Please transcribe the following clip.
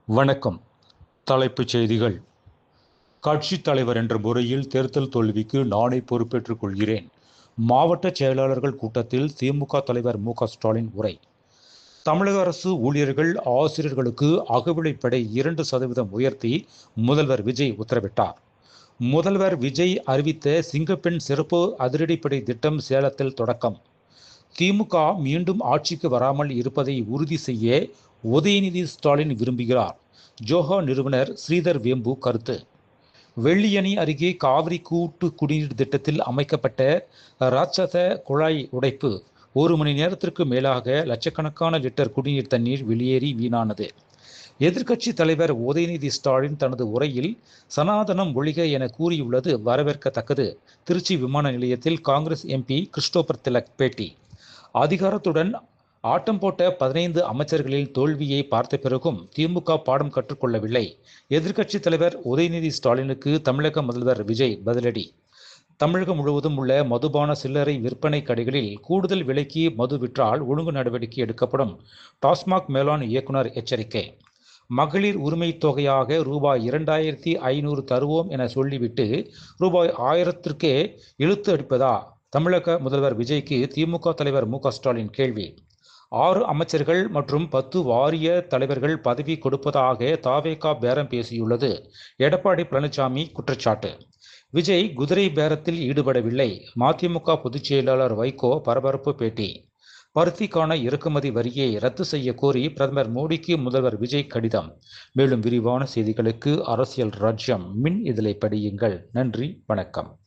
வணக்கம். தலைப்புச் செய்திகள். கட்சித் தலைவர் என்ற முறையில் தேர்தல் தோல்விக்கு நானே பொறுப்பேற்றுக் கொள்கிறேன். மாவட்ட செயலாளர்கள் கூட்டத்தில் திமுக தலைவர் மு.க.ஸ்டாலின் உரை. தமிழக அரசு ஊழியர்கள், ஆசிரியர்களுக்கு அகவிலைப்படி 2% உயர்த்தி முதல்வர் விஜய் உத்தரவிட்டார். முதல்வர் விஜய் அறிவித்த சிங்கப்பெண் சிறப்பு அதிரடிப்படை திட்டம் சேலத்தில் தொடக்கம். திமுக மீண்டும் ஆட்சிக்கு வராமல் இருப்பதை உறுதி செய்ய உதயநிதி ஸ்டாலின் விரும்புகிறார். ஜோஹா நிறுவனர் ஸ்ரீதர் வேம்பு கருத்து. வெள்ளியணை அருகே காவிரி கூட்டு குடிநீர் திட்டத்தில் அமைக்கப்பட்ட ராட்சத குழாய் உடைப்பு 1 மணி நேரத்திற்கு மேலாக லட்சக்கணக்கான லிட்டர் குடிநீர் தண்ணீர் வெளியேறி வீணானது. எதிர்க்கட்சி தலைவர் உதயநிதி ஸ்டாலின் தனது உரையில் சனாதனம் ஒழிக என கூறியுள்ளது வரவேற்கத்தக்கது. திருச்சி விமான நிலையத்தில் காங்கிரஸ் எம்பி கிறிஸ்டோபர் திலக் பேட்டி. அதிகாரத்துடன் ஆட்டம் போட்ட 15 அமைச்சர்களில் தோல்வியை பார்த்த பிறகும் திமுக பாடம் கற்றுக்கொள்ளவில்லை. எதிர்க்கட்சித் தலைவர் உதயநிதி ஸ்டாலினுக்கு தமிழக முதல்வர் விஜய் பதிலடி. தமிழகம் முழுவதும் உள்ள மதுபான சில்லறை விற்பனை கடைகளில் கூடுதல் விலைக்கு மது விற்றால் ஒழுங்கு நடவடிக்கை எடுக்கப்படும். டாஸ்மாக் மேலாண் இயக்குனர் எச்சரிக்கை. மகளிர் உரிமை தொகையாக ரூபாய் 2500 தருவோம் என சொல்லிவிட்டு ரூபாய் 1000ற்கே இழுத்து அடிப்பதா தமிழக முதல்வர் விஜய்க்கு திமுக தலைவர் மு.க.ஸ்டாலின் கேள்வி. 6 அமைச்சர்கள் மற்றும் 10 வாரிய தலைவர்கள் பதவி கொடுப்பதாக தாவேகா பேரம் பேசியுள்ளது. எடப்பாடி பழனிசாமி குற்றச்சாட்டு. விஜய் குதிரை பேரத்தில் ஈடுபடவில்லை. மதிமுக பொதுச் செயலாளர் வைகோ பரபரப்பு பேட்டி. பருத்திக்கான இறக்குமதி வரியை ரத்து செய்ய கோரி பிரதமர் மோடிக்கு முதல்வர் விஜய் கடிதம். மேலும் விரிவான செய்திகளுக்கு அரசியல் ராஜ்யம் மின் இதழை படியுங்கள். நன்றி, வணக்கம்.